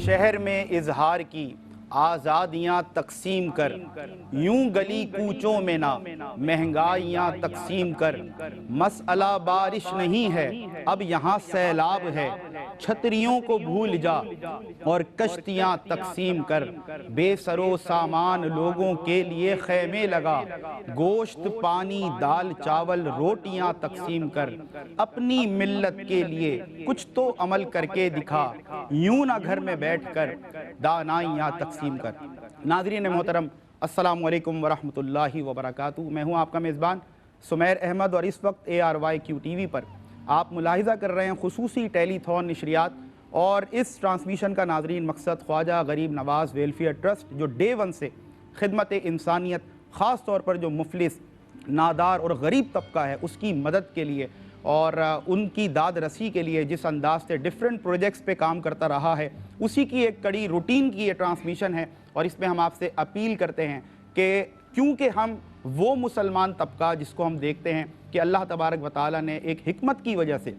شہر میں اظہار کی آزادیاں تقسیم کر، یوں گلی کوچوں میں نہ مہنگائیاں تقسیم کر۔ مسئلہ بارش نہیں ہے اب یہاں سیلاب ہے، چھتریوں کو بھول جا اور کشتیاں تقسیم کر۔ بے سر و سامان لوگوں کے لیے خیمے لگا، گوشت پانی دال چاول روٹیاں تقسیم کر۔ اپنی ملت کے لیے کچھ تو عمل کر کے دکھا، یوں نہ گھر میں بیٹھ کر دانائیاں تقسیم کر۔ ناظرین محترم، السلام علیکم ورحمۃ اللہ وبرکاتہ۔ میں ہوں آپ کا میزبان سمیر احمد، اور اس وقت ARYQ TV پر آپ ملاحظہ کر رہے ہیں خصوصی ٹیلی تھون نشریات، اور اس ٹرانسمیشن کا ناظرین مقصد خواجہ غریب نواز ویلفیئر ٹرسٹ جو ڈے ون سے خدمت انسانیت، خاص طور پر جو مفلس، نادار اور غریب طبقہ ہے، اس کی مدد کے لیے اور ان کی داد رسی کے لیے جس انداز سے ڈیفرنٹ پروجیکٹس پہ کام کرتا رہا ہے، اسی کی ایک کڑی روٹین کی یہ ٹرانسمیشن ہے۔ اور اس میں ہم آپ سے اپیل کرتے ہیں کہ کیونکہ ہم وہ مسلمان طبقہ جس کو ہم دیکھتے ہیں کہ اللہ تبارک و تعالیٰ نے ایک حکمت کی وجہ سے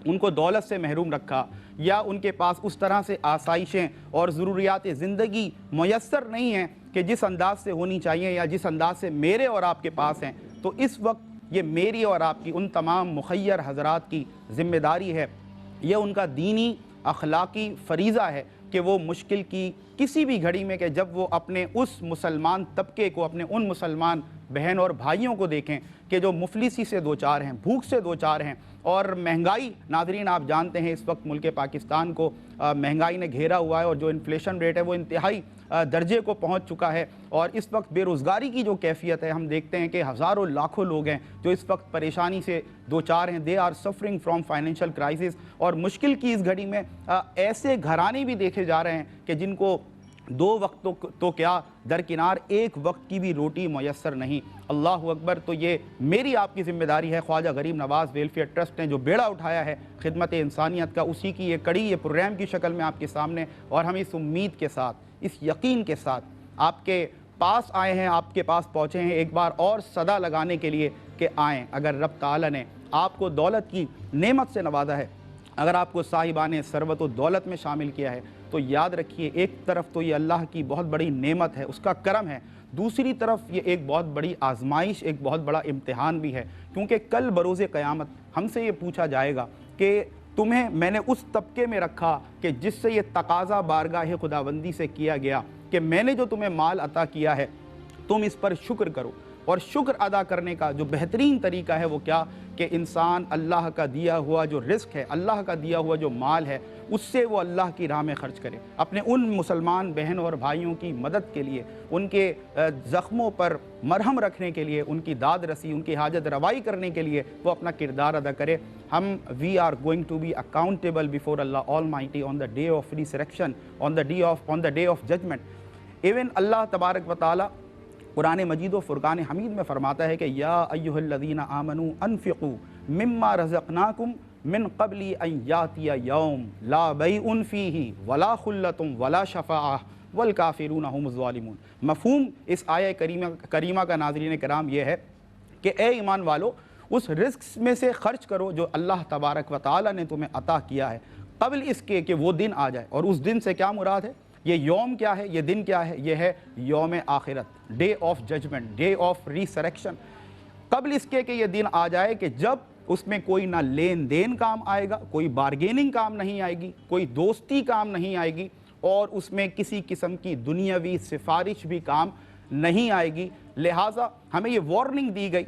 ان کو دولت سے محروم رکھا، یا ان کے پاس اس طرح سے آسائشیں اور ضروریات زندگی میسر نہیں ہیں کہ جس انداز سے ہونی چاہیے یا جس انداز سے میرے اور آپ کے پاس ہیں، تو اس وقت یہ میری اور آپ کی ان تمام مخیر حضرات کی ذمہ داری ہے، یہ ان کا دینی اخلاقی فریضہ ہے کہ وہ مشکل کی کسی بھی گھڑی میں کہ جب وہ اپنے اس مسلمان طبقے کو، اپنے ان مسلمان بہن اور بھائیوں کو دیکھیں کہ جو مفلسی سے دوچار ہیں، بھوک سے دوچار ہیں، اور مہنگائی، ناظرین آپ جانتے ہیں اس وقت ملک پاکستان کو مہنگائی نے گھیرا ہوا ہے، اور جو انفلیشن ریٹ ہے وہ انتہائی درجے کو پہنچ چکا ہے، اور اس وقت بے روزگاری کی جو کیفیت ہے، ہم دیکھتے ہیں کہ ہزاروں لاکھوں لوگ ہیں جو اس وقت پریشانی سے دوچار ہیں، they are suffering from financial crisis. اور مشکل کی اس گھڑی میں ایسے گھرانے بھی دیکھے جا رہے ہیں کہ جن کو 2 وقت تو کیا درکنار 1 وقت کی بھی روٹی میسر نہیں۔ اللہ اکبر۔ تو یہ میری آپ کی ذمہ داری ہے، خواجہ غریب نواز ویلفیئر ٹرسٹ نے جو بیڑا اٹھایا ہے خدمت انسانیت کا، اسی کی یہ کڑی، یہ پروگرام کی شکل میں آپ کے سامنے، اور ہم اس امید کے ساتھ، اس یقین کے ساتھ آپ کے پاس آئے ہیں، آپ کے پاس پہنچے ہیں ایک بار اور صدا لگانے کے لیے کہ آئیں۔ اگر رب تعالیٰ نے آپ کو دولت کی نعمت سے نوازا ہے، اگر آپ کو صاحبان ثروت و دولت میں شامل کیا ہے، تو یاد رکھیے ایک طرف تو یہ اللہ کی بہت بڑی نعمت ہے، اس کا کرم ہے، دوسری طرف یہ ایک بہت بڑی آزمائش، ایک بہت بڑا امتحان بھی ہے، کیونکہ کل بروز قیامت ہم سے یہ پوچھا جائے گا کہ تمہیں میں نے اس طبقے میں رکھا کہ جس سے یہ تقاضا بارگاہ خداوندی سے کیا گیا کہ میں نے جو تمہیں مال عطا کیا ہے تم اس پر شکر کرو، اور شکر ادا کرنے کا جو بہترین طریقہ ہے وہ کیا کہ انسان اللہ کا دیا ہوا جو رزق ہے، اللہ کا دیا ہوا جو مال ہے، اس سے وہ اللہ کی راہ میں خرچ کرے، اپنے ان مسلمان بہن اور بھائیوں کی مدد کے لیے، ان کے زخموں پر مرہم رکھنے کے لیے، ان کی داد رسی، ان کی حاجت روائی کرنے کے لیے وہ اپنا کردار ادا کرے۔ ہم we are going to be accountable before Allah almighty on the day of resurrection, on the day of judgement. Even Allah تبارک و تعالیٰ قرآن مجید و فرقان حمید میں فرماتا ہے کہ یا ایھا الذین آمنوا انفقوا مما رزقناکم من قبل ان یاتی یوم لا بیع فیہ ولا خلۃ ولا شفاعہ والکافرون هم الظالمون۔ مفہوم اس آیہ کریمہ کا ناظرین کرام یہ ہے کہ اے ایمان والو، اس رزق میں سے خرچ کرو جو اللہ تبارک و تعالیٰ نے تمہیں عطا کیا ہے، قبل اس کے کہ وہ دن آ جائے۔ اور اس دن سے کیا مراد ہے؟ یہ یوم کیا ہے؟ یہ دن کیا ہے؟ یہ ہے یوم آخرت، day of judgement, day of resurrection. قبل اس کے کہ یہ دن آ جائے کہ جب اس میں کوئی نہ لین دین کام آئے گا، کوئی بارگیننگ کام نہیں آئے گی، کوئی دوستی کام نہیں آئے گی، اور اس میں کسی قسم کی دنیاوی سفارش بھی کام نہیں آئے گی۔ لہٰذا ہمیں یہ وارننگ دی گئی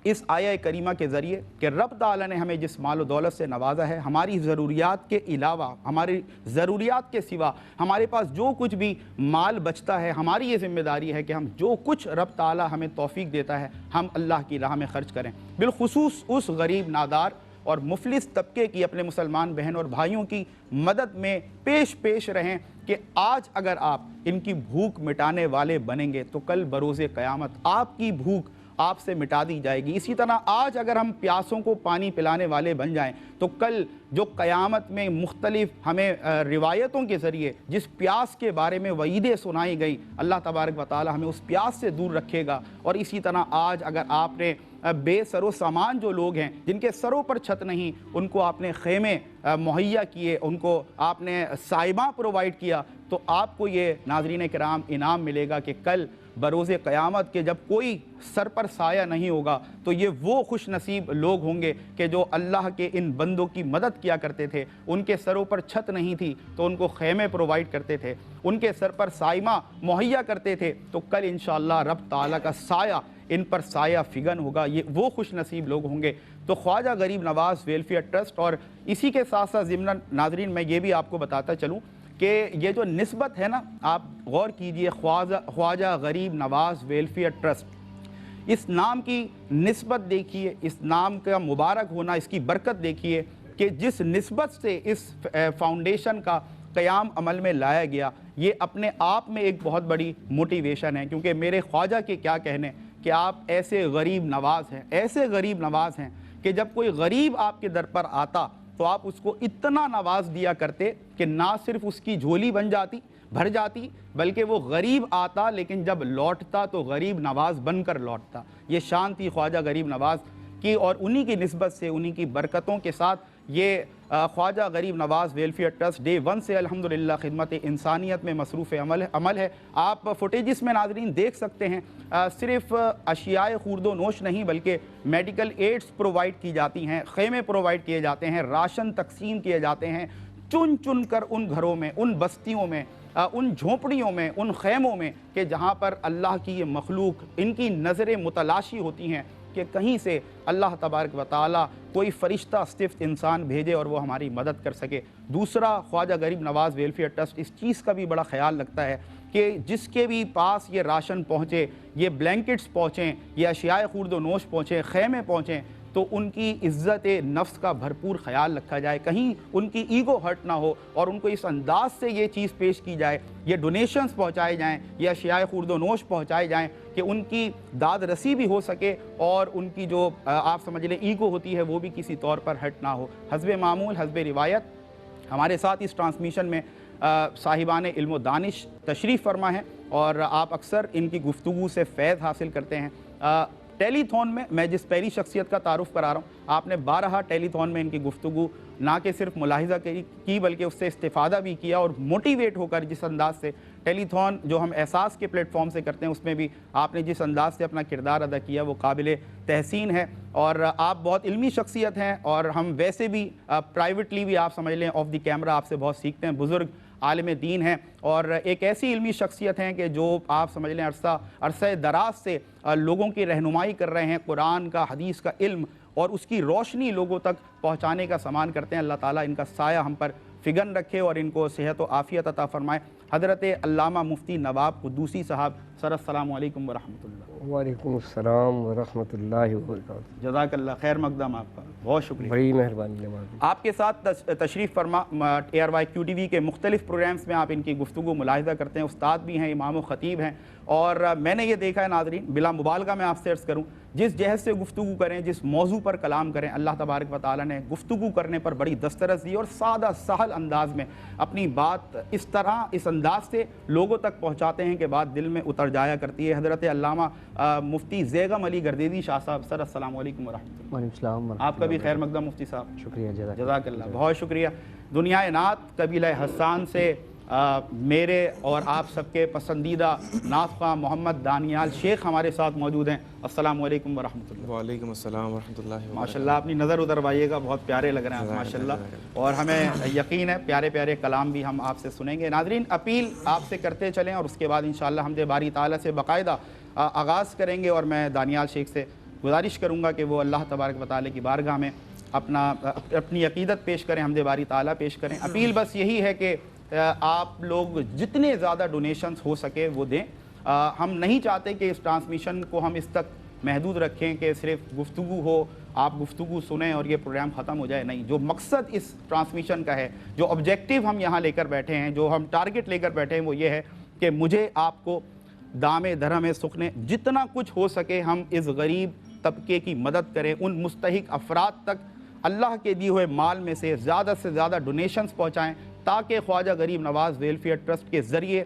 اس آیہ کریمہ کے ذریعے کہ رب تعالیٰ نے ہمیں جس مال و دولت سے نوازا ہے، ہماری ضروریات کے علاوہ، ہماری ضروریات کے سوا ہمارے پاس جو کچھ بھی مال بچتا ہے، ہماری یہ ذمہ داری ہے کہ ہم جو کچھ رب تعالیٰ ہمیں توفیق دیتا ہے ہم اللہ کی راہ میں خرچ کریں، بالخصوص اس غریب، نادار اور مفلس طبقے کی، اپنے مسلمان بہن اور بھائیوں کی مدد میں پیش رہیں کہ آج اگر آپ ان کی بھوک مٹانے والے بنیں گے تو کل بروز قیامت آپ کی بھوک آپ سے مٹا دی جائے گی۔ اسی طرح آج اگر ہم پیاسوں کو پانی پلانے والے بن جائیں تو کل جو قیامت میں مختلف ہمیں روایتوں کے ذریعے جس پیاس کے بارے میں وعیدیں سنائی گئی، اللہ تبارک و تعالی ہمیں اس پیاس سے دور رکھے گا۔ اور اسی طرح آج اگر آپ نے بے سر و سامان جو لوگ ہیں، جن کے سروں پر چھت نہیں، ان کو آپ نے خیمے مہیا کیے، ان کو آپ نے سائبہ پرووائڈ کیا، تو آپ کو یہ ناظرین کرام انعام ملے گا کہ کل بروز قیامت کے جب کوئی سر پر سایہ نہیں ہوگا تو یہ وہ خوش نصیب لوگ ہوں گے کہ جو اللہ کے ان بندوں کی مدد کیا کرتے تھے، ان کے سروں پر چھت نہیں تھی تو ان کو خیمے پرووائڈ کرتے تھے، ان کے سر پر سائمہ مہیا کرتے تھے، تو کل انشاءاللہ رب تعالیٰ کا سایہ ان پر سایہ فگن ہوگا، یہ وہ خوش نصیب لوگ ہوں گے۔ تو خواجہ غریب نواز ویلفیئر ٹرسٹ، اور اسی کے ساتھ ساتھ ضمن ناظرین میں یہ بھی آپ کو بتاتا چلوں کہ یہ جو نسبت ہے نا، آپ غور کیجئے، خواجہ غریب نواز ویلفیئر ٹرسٹ، اس نام کی نسبت دیکھیے، اس نام کا مبارک ہونا، اس کی برکت دیکھیے کہ جس نسبت سے اس فاؤنڈیشن کا قیام عمل میں لایا گیا، یہ اپنے آپ میں ایک بہت بڑی موٹیویشن ہے، کیونکہ میرے خواجہ کے کیا کہنے کہ آپ ایسے غریب نواز ہیں، ایسے غریب نواز ہیں کہ جب کوئی غریب آپ کے در پر آتا تو آپ اس کو اتنا نواز دیا کرتے کہ نہ صرف اس کی جھولی بھر جاتی بلکہ وہ غریب آتا لیکن جب لوٹتا تو غریب نواز بن کر لوٹتا۔ یہ شان تھی خواجہ غریب نواز کی، اور انہی کی نسبت سے، انہی کی برکتوں کے ساتھ یہ خواجہ غریب نواز ویلفیئر ٹرسٹ ڈے 1 سے الحمدللہ خدمت انسانیت میں مصروف عمل ہے۔ آپ فوٹیجز میں ناظرین دیکھ سکتے ہیں، صرف اشیاء خورد و نوش نہیں بلکہ میڈیکل ایڈز پرووائڈ کی جاتی ہیں، خیمے پرووائڈ کیے جاتے ہیں، راشن تقسیم کیے جاتے ہیں، چن کر ان گھروں میں، ان بستیوں میں، ان جھونپڑیوں میں، ان خیموں میں کہ جہاں پر اللہ کی یہ مخلوق، ان کی نظریں متلاشی ہوتی ہیں کہ کہیں سے اللہ تبارک و تعالیٰ کوئی فرشتہ صفت انسان بھیجے اور وہ ہماری مدد کر سکے۔ دوسرا، خواجہ غریب نواز ویلفیئر ٹرسٹ اس چیز کا بھی بڑا خیال رکھتا ہے کہ جس کے بھی پاس یہ راشن پہنچے، یہ بلینکٹس پہنچیں، یہ اشیاء خورد و نوش پہنچیں، خیمے پہنچیں، تو ان کی عزت نفس کا بھرپور خیال رکھا جائے، کہیں ان کی ایگو ہرٹ نہ ہو، اور ان کو اس انداز سے یہ چیز پیش کی جائے، یہ ڈونیشنز پہنچائے جائیں، یہ اشیاء خورد و نوش پہنچائے جائیں کہ ان کی داد رسی بھی ہو سکے اور ان کی جو آپ سمجھ لیں ایگو ہوتی ہے وہ بھی کسی طور پر ہرٹ نہ ہو۔ حسب معمول، حسب روایت ہمارے ساتھ اس ٹرانسمیشن میں صاحبان علم و دانش تشریف فرما ہیں اور آپ اکثر ان کی گفتگو سے فیض حاصل کرتے ہیں۔ ٹیلی تھون میں جس پہلی شخصیت کا تعارف کرا رہا ہوں، آپ نے بارہا ٹیلی تھون میں ان کی گفتگو نہ کہ صرف ملاحظہ کی بلکہ اس سے استفادہ بھی کیا، اور موٹیویٹ ہو کر جس انداز سے ٹیلی تھون جو ہم احساس کے پلیٹ فارم سے کرتے ہیں اس میں بھی آپ نے جس انداز سے اپنا کردار ادا کیا وہ قابل تحسین ہے، اور آپ بہت علمی شخصیت ہیں، اور ہم ویسے بھی پرائیویٹلی بھی آپ سمجھ لیں آف دی کیمرہ آپ سے بہت سیکھتے ہیں، بزرگ عالم دین ہیں اور ایک ایسی علمی شخصیت ہیں کہ جو آپ سمجھ لیں عرصہ دراز سے لوگوں کی رہنمائی کر رہے ہیں، قرآن کا، حدیث کا علم اور اس کی روشنی لوگوں تک پہنچانے کا سامان کرتے ہیں۔ اللہ تعالیٰ ان کا سایہ ہم پر فگن رکھے اور ان کو صحت و عافیت عطا فرمائے۔ حضرت علامہ مفتی نواب قدوسی صاحب، سر السلام علیکم ورحمۃ اللہ۔ وعلیکم السلام ورحمۃ اللہ وبرکاتہ۔ جزاک اللہ خیر مقدم، آپ کا بہت شکریہ، بڑی مہربانی نواب۔ آپ کے ساتھ تشریف فرما ARYQTV کے مختلف پروگرامز میں آپ ان کی گفتگو ملاحظہ کرتے ہیں، استاد بھی ہیں، امام و خطیب ہیں، اور میں نے یہ دیکھا ہے ناظرین، بلا مبالغہ میں آپ سے عرض کروں، جس جہد سے گفتگو کریں، جس موضوع پر کلام کریں، اللہ تبارک و تعالیٰ نے گفتگو کرنے پر بڑی دسترس دی اور سادہ سہل انداز میں اپنی بات اس طرح، اس انداز سے لوگوں تک پہنچاتے ہیں کہ بات دل میں اتر جایا کرتی ہے۔ حضرت علامہ مفتی زیغم علی گردیدی شاہ صاحب، سر السلام علیکم ورحمۃ اللہ۔ وعلیکم السلام۔ آپ کا بھی خیر مقدم مفتی صاحب، شکریہ، جزاک اللہ، بہت شکریہ۔ دنیا نعت قبیلہ حسان سے میرے اور آپ سب کے پسندیدہ نعت خواہ محمد دانیال شیخ ہمارے ساتھ موجود ہیں۔ السلام علیکم ورحمۃ اللہ۔ وعلیکم السلام ورحمۃ اللہ وبرکاتہ۔ ماشاءاللہ، اپنی نظر اتروائیے گا، بہت پیارے لگ رہے ہیں ماشاءاللہ، اور ہمیں یقین ہے پیارے پیارے کلام بھی ہم آپ سے سنیں گے۔ ناظرین، اپیل آپ سے کرتے چلیں اور اس کے بعد انشاءاللہ حمد باری تعالیٰ سے باقاعدہ آغاز کریں گے، اور میں دانیال شیخ سے گزارش کروں گا کہ وہ اللہ تبارک و تعالیٰ کی بارگاہ میں اپنی عقیدت پیش کریں، حمد باری تعالیٰ پیش کریں۔ اپیل بس یہی ہے کہ آپ لوگ جتنے زیادہ ڈونیشنز ہو سکے وہ دیں۔ ہم نہیں چاہتے کہ اس ٹرانسمیشن کو ہم اس تک محدود رکھیں کہ صرف گفتگو ہو، آپ گفتگو سنیں اور یہ پروگرام ختم ہو جائے، نہیں۔ جو مقصد اس ٹرانسمیشن کا ہے، جو آبجیکٹیو ہم یہاں لے کر بیٹھے ہیں، جو ہم ٹارگٹ لے کر بیٹھے ہیں، وہ یہ ہے کہ مجھے آپ کو دامے دھرم سخنے جتنا کچھ ہو سکے ہم اس غریب طبقے کی مدد کریں، ان مستحق افراد تک اللہ کے دیے ہوئے مال میں سے زیادہ ڈونیشنز پہنچائیں، تاکہ خواجہ غریب نواز ویلفیئر ٹرسٹ کے ذریعے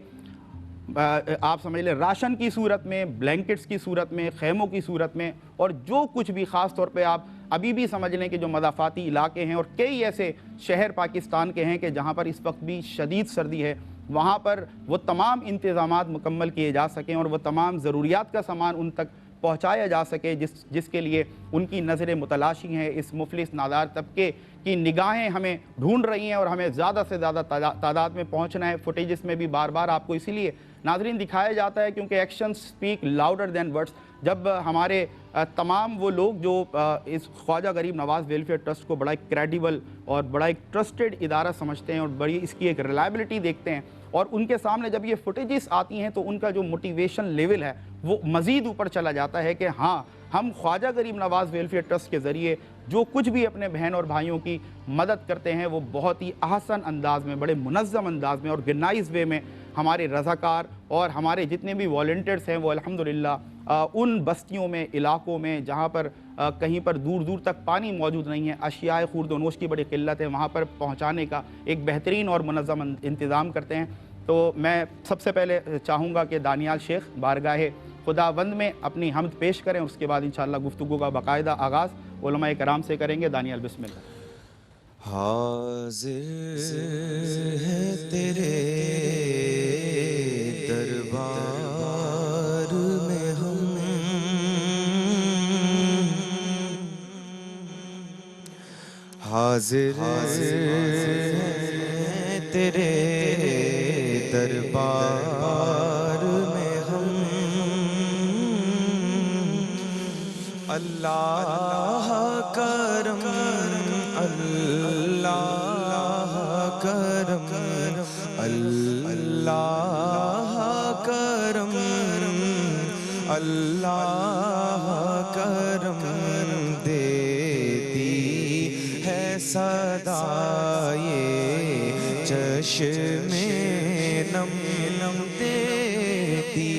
آپ سمجھ لیں راشن کی صورت میں، بلینکٹس کی صورت میں، خیموں کی صورت میں، اور جو کچھ بھی خاص طور پہ آپ ابھی بھی سمجھ لیں کہ جو مضافاتی علاقے ہیں اور کئی ایسے شہر پاکستان کے ہیں کہ جہاں پر اس وقت بھی شدید سردی ہے، وہاں پر وہ تمام انتظامات مکمل کیے جا سکیں اور وہ تمام ضروریات کا سامان ان تک پہنچایا جا سکے جس کے لیے ان کی نظریں متلاشی ہیں۔ اس مفلس نادار طبقے کی نگاہیں ہمیں ڈھونڈ رہی ہیں اور ہمیں زیادہ سے زیادہ تعداد میں پہنچنا ہے۔ فوٹیجز میں بھی بار بار آپ کو اسی لیے ناظرین دکھایا جاتا ہے کیونکہ action speak louder than words. جب ہمارے تمام وہ لوگ جو اس خواجہ غریب نواز ویلفیئر ٹرسٹ کو بڑا ایک کریڈیبل اور بڑا ایک ٹرسٹڈ ادارہ سمجھتے ہیں اور بڑی اس کی ایک ریلائبلٹی دیکھتے ہیں، اور ان کے سامنے جب یہ فوٹیجز آتی ہیں تو ان کا جو موٹیویشن لیول ہے وہ مزید اوپر چلا جاتا ہے کہ ہاں، ہم خواجہ غریب نواز ویلفیئر ٹرسٹ کے ذریعے جو کچھ بھی اپنے بہن اور بھائیوں کی مدد کرتے ہیں وہ بہت ہی احسن انداز میں، بڑے منظم انداز میں، آرگنائز وے میں ہمارے رضاکار اور ہمارے جتنے بھی والنٹیئرز ہیں وہ الحمدللہ ان بستیوں میں، علاقوں میں جہاں پر کہیں پر دور دور تک پانی موجود نہیں ہے، اشیاء خورد و نوش کی بڑی قلت ہے، وہاں پر پہنچانے کا ایک بہترین اور منظم انتظام کرتے ہیں۔ تو میں سب سے پہلے چاہوں گا کہ دانیال شیخ بارگاہ خداوند میں اپنی حمد پیش کریں، اس کے بعد انشاءاللہ گفتگو کا باقاعدہ آغاز علماء کرام سے کریں گے۔ دانیال بسم اللہ۔ حاضر ہے تیرے دربار میں ہم، حاضر ہے تیرے دربار میں ہم، اللہ کرم اللہ کرم اللہ کرم اللہ کرم دیتی ہے صدائے چشم نم نم، دیتی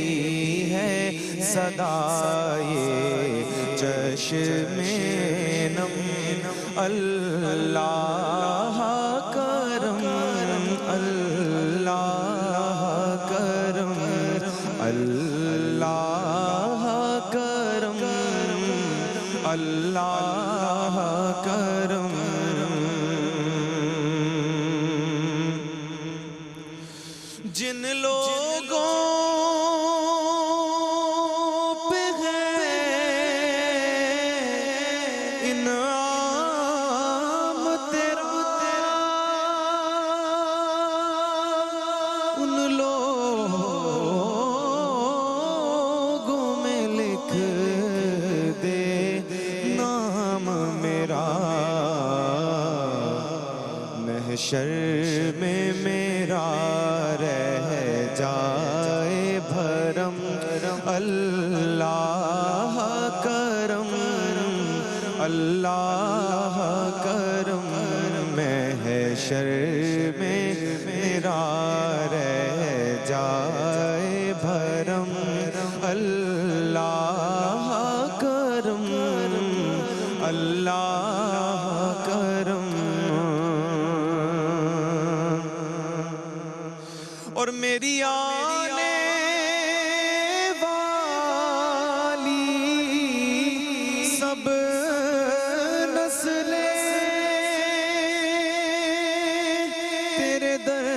ہے صدائے چشم نم، اللہ کرم اللہ کرم اللہ کرم اللہ کرم۔ جن لوگوں پہ ہے انعام تیرا، ان لوگوں میں لکھ دے نام میرا، محشر میں میرا رہ جائے بھرم، اللہ کرم اللہ کرم، محشر میں میرا رہ جائے بھرم، اللہ کرم اللہ کرم۔ اور میری آنے والی سب نسلیں تیرے در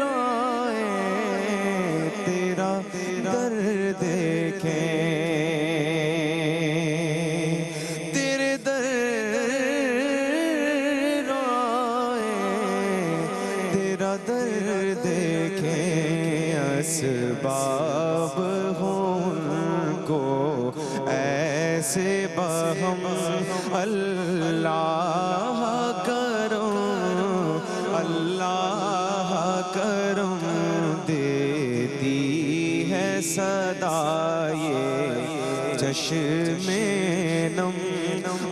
آئیں، تیرا در دیکھیں، تیرے در در دیکھیں، اسباب ہوں کو ایسے بہم، اللہ کرم اللہ کرم دیتی ہے صدائے چشم نم،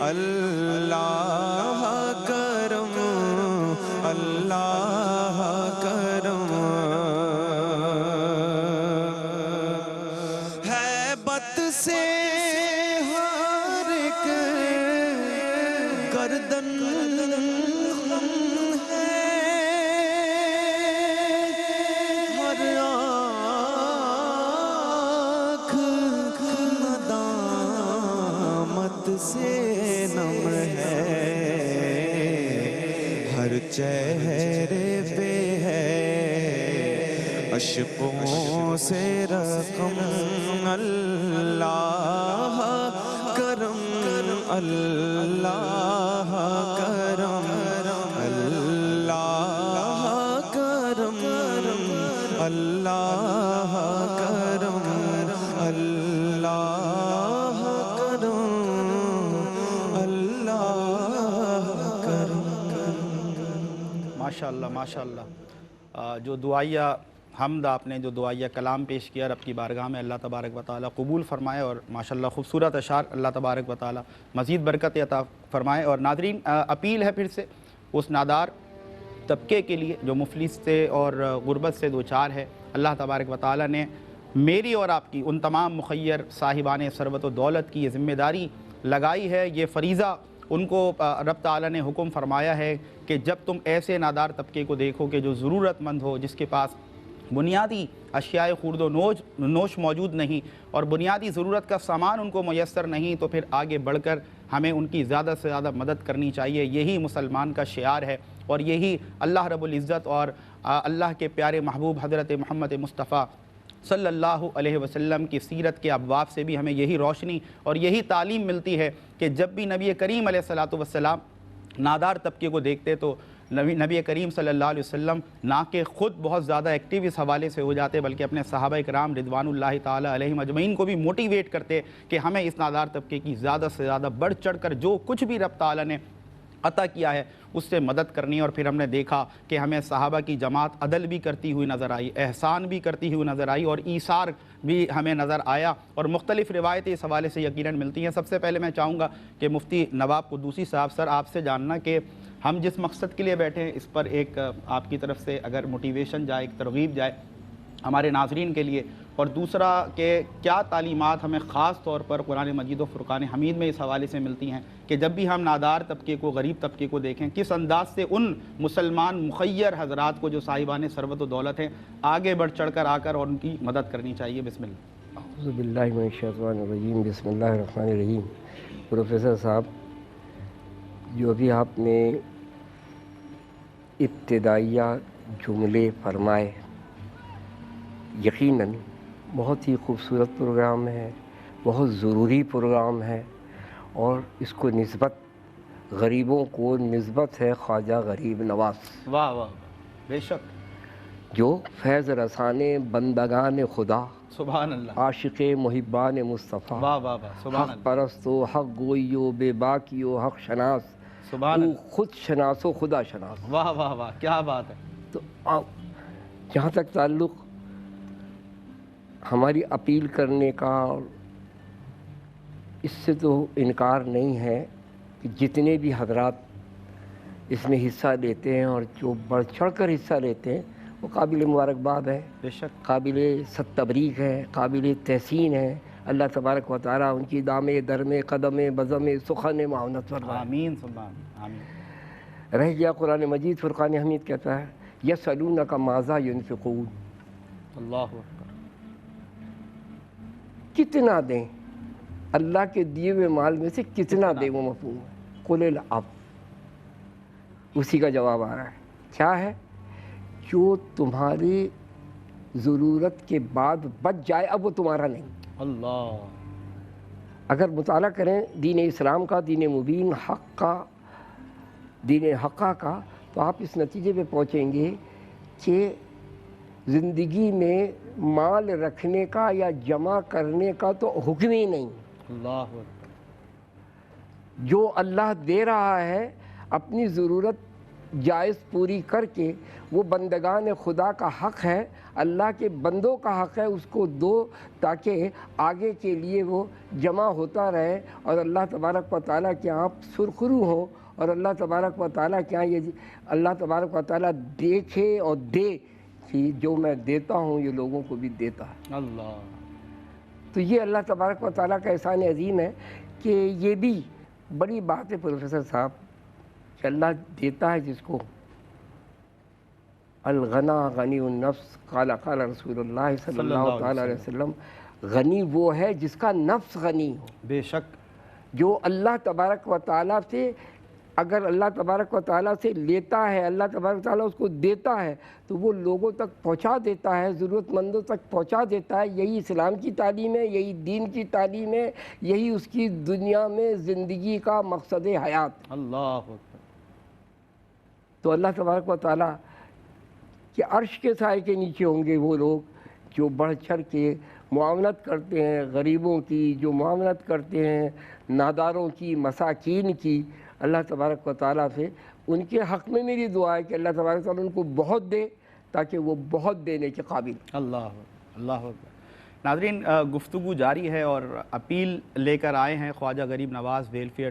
اللہ کرم اللہ کرم۔ ہیبت سے ہر ایک گردن ہے، چہرے پہ ہے اشکوں سے رقم اللہ کرم اللہ کرم اللہ کرم اللہ کرم اللہ کرم ماشاءاللہ ماشاءاللہ۔ جو دعائیہ حمد آپ نے جو دعائیہ کلام پیش کیا رب کی بارگاہ میں اللہ تبارک و تعالیٰ قبول فرمائے، اور ماشاءاللہ خوبصورت اشعار اللہ تبارک و تعالیٰ مزید برکت عطا فرمائے۔ اور ناظرین اپیل ہے پھر سے اس نادار طبقے کے لیے جو مفلس سے اور غربت سے دوچار ہے، اللہ تبارک و تعالیٰ نے میری اور آپ کی ان تمام مخیر صاحبان ثروت و دولت کی یہ ذمہ داری لگائی ہے، یہ فریضہ ان کو رب تعالیٰ نے حکم فرمایا ہے کہ جب تم ایسے نادار طبقے کو دیکھو کہ جو ضرورت مند ہو، جس کے پاس بنیادی اشیاء خورد و نوش موجود نہیں اور بنیادی ضرورت کا سامان ان کو میسر نہیں، تو پھر آگے بڑھ کر ہمیں ان کی زیادہ سے زیادہ مدد کرنی چاہیے۔ یہی مسلمان کا شعار ہے، اور یہی اللہ رب العزت اور اللہ کے پیارے محبوب حضرت محمد مصطفیٰ صلی اللہ علیہ وسلم کی سیرت کے ابواب سے بھی ہمیں یہی روشنی اور یہی تعلیم ملتی ہے کہ جب بھی نبی کریم علیہ السلام نادار طبقے کو دیکھتے تو نبی کریم صلی اللہ علیہ وسلم نہ کہ خود بہت زیادہ ایکٹیو اس حوالے سے ہو جاتے، بلکہ اپنے صحابہ کرام رضوان اللہ تعالی علیہم اجمعین کو بھی موٹیویٹ کرتے کہ ہمیں اس نادار طبقے کی زیادہ سے زیادہ بڑھ چڑھ کر جو کچھ بھی رب تعالی نے عطا کیا ہے اس سے مدد کرنی۔ اور پھر ہم نے دیکھا کہ ہمیں صحابہ کی جماعت عدل بھی کرتی ہوئی نظر آئی، احسان بھی کرتی ہوئی نظر آئی، اور ایثار بھی ہمیں نظر آیا، اور مختلف روایتیں اس حوالے سے یقیناً ملتی ہیں۔ سب سے پہلے میں چاہوں گا کہ مفتی نواب قدوسی صاحب سر آپ سے جاننا کہ ہم جس مقصد کے لیے بیٹھے ہیں اس پر ایک آپ کی طرف سے اگر موٹیویشن جائے، ایک ترغیب جائے ہمارے ناظرین کے لیے، اور دوسرا کہ کیا تعلیمات ہمیں خاص طور پر قرآن مجید و فرقان حمید میں اس حوالے سے ملتی ہیں کہ جب بھی ہم نادار طبقے کو، غریب طبقے کو دیکھیں کس انداز سے ان مسلمان مخیر حضرات کو جو صاحبان ثروت و دولت ہیں آگے بڑھ چڑھ کر آ کر اور ان کی مدد کرنی چاہیے۔ بسم اللہ۔ اعوذ باللہ من الشیطان الرجیم، بسم اللہ الرحمن الرحیم۔ پروفیسر صاحب، جو ابھی آپ نے ابتدائیہ جملے فرمائے، یقیناً بہت ہی خوبصورت پروگرام ہے، بہت ضروری پروگرام ہے، اور اس کو نسبت غریبوں کو نسبت ہے خواجہ غریب نواز، واہ واہ بے شک، جو فیض رسانے بندگان خدا، سبحان اللہ، عاشق محبان مصطفیٰ، واہ واہ واہ، سبحان حق اللہ، پرست و حق گوئی و بے باکی و حق شناس، سبحان تو اللہ، خود شناس و خدا شناس۔ واہ واہ واہ، کیا بات ہے۔ تو جہاں تک تعلق ہماری اپیل کرنے کا، اس سے تو انکار نہیں ہے کہ جتنے بھی حضرات اس میں حصہ لیتے ہیں اور جو بڑھ چڑھ کر حصہ لیتے ہیں وہ قابل مبارکباد ہے، بے شک، قابل تبریک ہے، قابل تحسین ہے۔ اللہ تبارک و تعالیٰ ان کی دام درم قدم بزم سخن معاونت فرمائے۔ آمین سبحان آمین۔ رہ گیا قرآن مجید فرقان حمید کہتا ہے یسألونک ماذا ینفقون، اللہ اکبر، کتنا دیں، اللہ کے دیے ہوئے مال میں سے کتنا دیں، وہ مفہوم ہے۔ قل العفو، اسی کا جواب آ رہا ہے، کیا ہے؟ جو تمہاری ضرورت کے بعد بچ جائے اب وہ تمہارا نہیں۔ اللہ، اگر مطالعہ کریں دین اسلام کا، دین مبین حق کا، دین حقہ کا، تو آپ اس نتیجے پہ پہنچیں گے کہ زندگی میں مال رکھنے کا یا جمع کرنے کا تو حکم ہی نہیں۔ اللہ اکبر، جو اللہ دے رہا ہے اپنی ضرورت جائز پوری کر کے، وہ بندگان خدا کا حق ہے، اللہ کے بندوں کا حق ہے، اس کو دو تاکہ آگے کے لیے وہ جمع ہوتا رہے، اور اللہ تبارک و تعالیٰ کے آپ سرخرو ہوں، اور اللہ تبارک و تعالیٰ کے یہ اللہ تبارک و تعالیٰ دیکھے اور دے کہ جو میں دیتا ہوں یہ لوگوں کو بھی دیتا ہے۔ اللہ، تو یہ اللہ تبارک و تعالیٰ کا احسان عظیم ہے کہ یہ بھی بڑی بات ہے پروفیسر صاحب کہ اللہ دیتا ہے جس کو۔ الغنا غنی النفس، قال قال رسول اللہ صلی اللہ تعالیٰ علیہ وسلم، غنی وہ ہے جس کا نفس غنی ہو، بے شک، جو اللہ تبارک و تعالیٰ سے اگر اللہ تبارک و تعالیٰ سے لیتا ہے، اللہ تبارک و تعالیٰ اس کو دیتا ہے تو وہ لوگوں تک پہنچا دیتا ہے، ضرورت مندوں تک پہنچا دیتا ہے۔ یہی اسلام کی تعلیم ہے، یہی دین کی تعلیم ہے، یہی اس کی دنیا میں زندگی کا مقصد حیات۔ اللہ اکبر۔ تو اللہ تبارک و تعالیٰ کہ عرش کے سائے کے نیچے ہوں گے وہ لوگ جو بڑھ چڑھ کے معاونت کرتے ہیں غریبوں کی، جو معاونت کرتے ہیں ناداروں کی، مساکین کی۔ اللہ تبارک و تعالیٰ سے ان کے حق میں میری دعا ہے کہ اللہ تبارک و تعالیٰ ان کو بہت دے تاکہ وہ بہت دینے کے قابل۔ اللہ اللہ اکبر۔ ناظرین، گفتگو جاری ہے اور اپیل لے کر آئے ہیں خواجہ غریب نواز ویلفیئر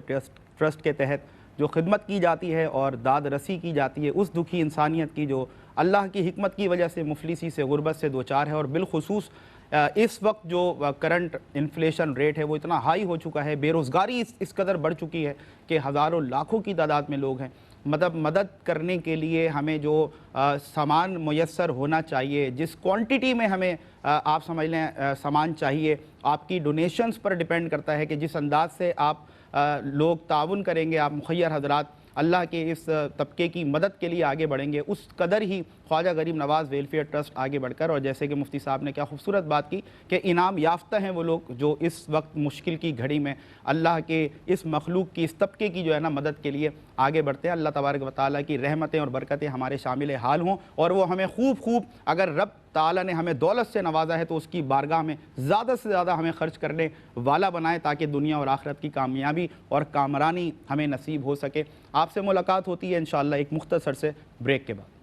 ٹرسٹ کے تحت جو خدمت کی جاتی ہے اور داد رسی کی جاتی ہے اس دکھی انسانیت کی جو اللہ کی حکمت کی وجہ سے مفلسی سے، غربت سے دوچار ہے، اور بالخصوص اس وقت جو کرنٹ انفلیشن ریٹ ہے وہ اتنا ہائی ہو چکا ہے، بے روزگاری اس قدر بڑھ چکی ہے کہ ہزاروں لاکھوں کی تعداد میں لوگ ہیں۔ مدد کرنے کے لیے ہمیں جو سامان میسر ہونا چاہیے، جس کوانٹٹی میں ہمیں آپ سمجھ لیں سامان چاہیے، آپ کی ڈونیشنز پر ڈیپینڈ کرتا ہے کہ جس انداز سے آپ لوگ تعاون کریں گے، آپ مخیر حضرات اللہ کے اس طبقے کی مدد کے لیے آگے بڑھیں گے، اس قدر ہی خواجہ غریب نواز ویلفیئر ٹرسٹ آگے بڑھ کر، اور جیسے کہ مفتی صاحب نے کیا خوبصورت بات کی کہ انعام یافتہ ہیں وہ لوگ جو اس وقت مشکل کی گھڑی میں اللہ کے اس مخلوق کی، اس طبقے کی جو ہے نا مدد کے لیے آگے بڑھتے ہیں۔ اللہ تبارک و تعالیٰ کی رحمتیں اور برکتیں ہمارے شامل حال ہوں، اور وہ ہمیں خوب اگر رب تعالیٰ نے ہمیں دولت سے نوازا ہے تو اس کی بارگاہ میں زیادہ سے زیادہ ہمیں خرچ کرنے والا بنائے تاکہ دنیا اور آخرت کی کامیابی اور کامرانی ہمیں نصیب ہو سکے۔ آپ سے ملاقات ہوتی ہے انشاءاللہ ایک مختصر سے بریک کے بعد۔